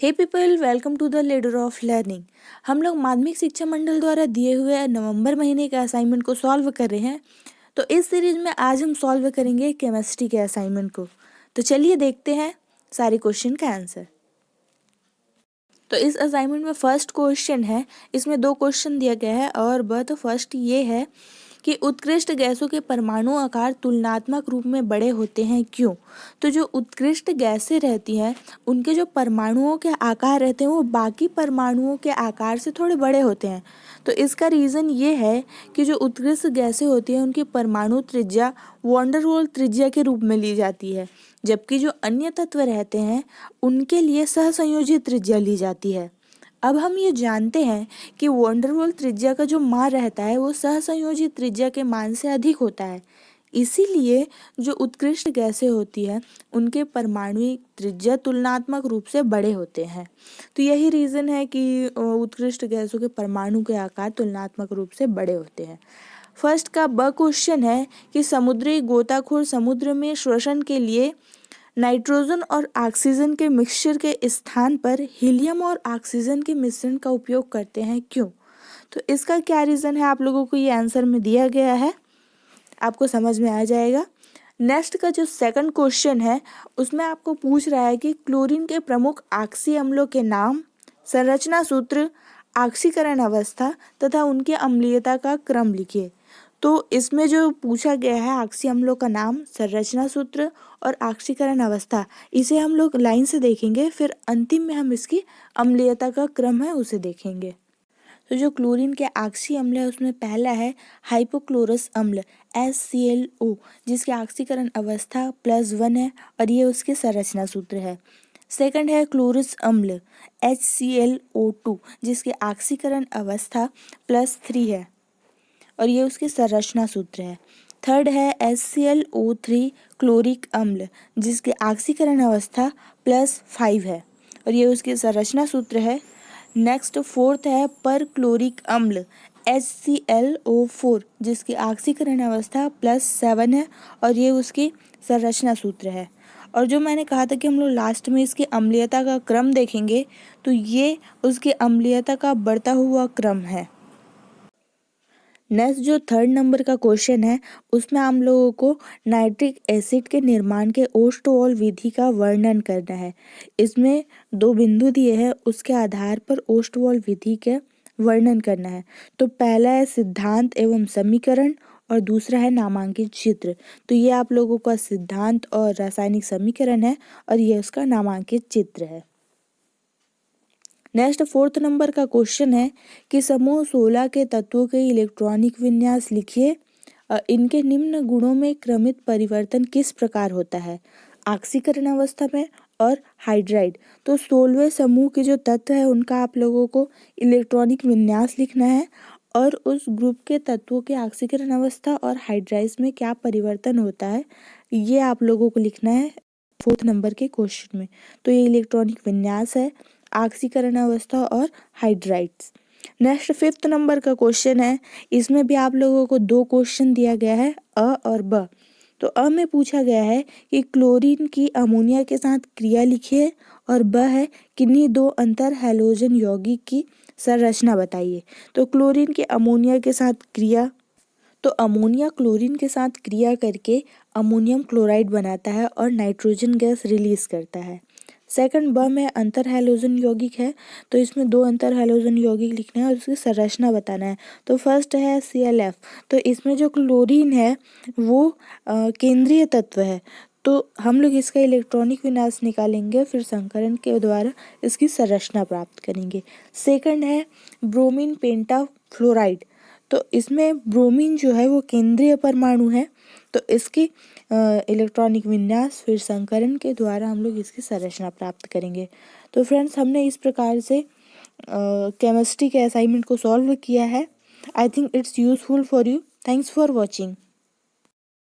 Hey people, welcome to the ladder of learning. हम लोग माध्यमिक शिक्षा मंडल द्वारा दिए हुए नवंबर महीने के असाइनमेंट को सॉल्व कर रहे हैं। तो इस सीरीज में आज हम सॉल्व करेंगे केमिस्ट्री के असाइनमेंट को। तो चलिए देखते हैं सारे क्वेश्चन का आंसर। तो इस असाइनमेंट में फर्स्ट क्वेश्चन है, इसमें 2 क्वेश्चन दिया गया है और वह तो फर्स्ट ये है कि उत्कृष्ट गैसों के परमाणु आकार तुलनात्मक रूप में बड़े होते हैं क्यों। तो जो उत्कृष्ट गैसें रहती हैं उनके जो परमाणुओं के आकार रहते हैं वो बाकी परमाणुओं के आकार से थोड़े बड़े होते हैं। तो इसका रीज़न ये है कि जो उत्कृष्ट गैसें होती हैं उनकी परमाणु त्रिज्या वंडरवॉल त्रिज्या के रूप में ली जाती है, जबकि जो अन्य तत्व रहते हैं उनके लिए सहसंयोजित त्रिज्या ली जाती है। अब हम ये जानते हैं कि वंडरवॉल त्रिज्या का जो मान रहता है वो सहसंयोजित त्रिज्या के मान से अधिक होता है। इसीलिए जो उत्कृष्ट गैसें होती है उनके परमाणुिक त्रिज्या तुलनात्मक रूप से बड़े होते हैं। तो यही रीज़न है कि उत्कृष्ट गैसों के परमाणु के आकार तुलनात्मक रूप से बड़े होते हैं। फर्स्ट का ब क्वेश्चन है कि समुद्री गोताखोर समुद्र में श्वसन के लिए नाइट्रोजन और ऑक्सीजन के मिक्सचर के स्थान पर हीलियम और ऑक्सीजन के मिश्रण का उपयोग करते हैं क्यों। तो इसका क्या रीज़न है आप लोगों को ये आंसर में दिया गया है, आपको समझ में आ जाएगा। नेक्स्ट का जो सेकंड क्वेश्चन है उसमें आपको पूछ रहा है कि क्लोरीन के प्रमुख ऑक्सी अम्लों के नाम, संरचना सूत्र, ऑक्सीकरण अवस्था तथा उनके अम्लीयता का क्रम लिखिए। तो इसमें जो पूछा गया है ऑक्सी अम्लों का नाम, संरचना सूत्र और ऑक्सीकरण अवस्था, इसे हम लोग लाइन से देखेंगे, फिर अंतिम में हम इसकी अम्लीयता का क्रम है उसे देखेंगे। तो जो क्लोरीन के ऑक्सी अम्ल है उसमें पहला है हाइपोक्लोरस अम्ल HClO, जिसकी ऑक्सीकरण अवस्था +1 है और ये उसके संरचना सूत्र है। सेकंड है क्लोरस अम्ल HClO2, जिसकी ऑक्सीकरण अवस्था +3 है और ये उसकी संरचना सूत्र है। थर्ड है HClO3 क्लोरिक अम्ल, जिसकी ऑक्सीकरण अवस्था +5 है और ये उसकी संरचना सूत्र है। नेक्स्ट फोर्थ है पर क्लोरिक अम्ल HClO4, जिसकी ऑक्सीकरण अवस्था +7 है और ये उसकी संरचना सूत्र है। और जो मैंने कहा था कि हम लोग लास्ट में इसकी अम्लीयता का क्रम देखेंगे, तो ये उसकी अम्लीयता का बढ़ता हुआ क्रम है। नेक्स्ट जो थर्ड नंबर का क्वेश्चन है उसमें हम लोगों को नाइट्रिक एसिड के निर्माण के ओस्टोवॉल विधि का वर्णन करना है। इसमें 2 बिंदु दिए हैं, उसके आधार पर ओस्टोवॉल विधि के वर्णन करना है। तो पहला है सिद्धांत एवं समीकरण और दूसरा है नामांकित चित्र। तो ये आप लोगों का सिद्धांत और रासायनिक समीकरण है और ये उसका नामांकित चित्र है। नेक्स्ट फोर्थ नंबर का क्वेश्चन है कि समूह 16 के तत्वों के इलेक्ट्रॉनिक विन्यास लिखिए। इनके निम्न गुणों में क्रमित परिवर्तन किस प्रकार होता है, ऑक्सीकरण अवस्था में और हाइड्राइड। तो 16वें समूह के जो तत्व है उनका आप लोगों को इलेक्ट्रॉनिक विन्यास लिखना है और उस ग्रुप के तत्वों के ऑक्सीकरण अवस्था और हाइड्राइड्स में क्या परिवर्तन होता है ये आप लोगों को लिखना है फोर्थ नंबर के क्वेश्चन में। तो ये इलेक्ट्रॉनिक विन्यास है, ऑक्सीकरण अवस्था और हाइड्राइड्स। नेक्स्ट फिफ्थ नंबर का क्वेश्चन है, इसमें भी आप लोगों को 2 क्वेश्चन दिया गया है, अ और ब। तो अ में पूछा गया है कि क्लोरीन की अमोनिया के साथ क्रिया लिखिए और ब है किन्हीं 2 अंतर हैलोजन यौगिक की संरचना बताइए। तो क्लोरीन के अमोनिया के साथ क्रिया, तो अमोनिया क्लोरीन के साथ क्रिया करके अमोनियम क्लोराइड बनाता है और नाइट्रोजन गैस रिलीज करता है। सेकंड ब में अंतर हैलोजन यौगिक है, तो इसमें 2 अंतर हैलोजन यौगिक लिखना है और उसकी संरचना बताना है। तो फर्स्ट है ClF, तो इसमें जो क्लोरीन है वो केंद्रीय तत्व है, तो हम लोग इसका इलेक्ट्रॉनिक विन्यास निकालेंगे, फिर संकरण के द्वारा इसकी संरचना प्राप्त करेंगे। सेकंड है ब्रोमीन पेंटाफ्लोराइड, तो इसमें ब्रोमीन जो है वो केंद्रीय परमाणु है, तो इसकी इलेक्ट्रॉनिक विन्यास फिर संकरण के द्वारा हम लोग इसकी संरचना प्राप्त करेंगे। तो फ्रेंड्स, हमने इस प्रकार से केमिस्ट्री के असाइनमेंट को सॉल्व किया है। I think it's useful for you. Thanks for watching.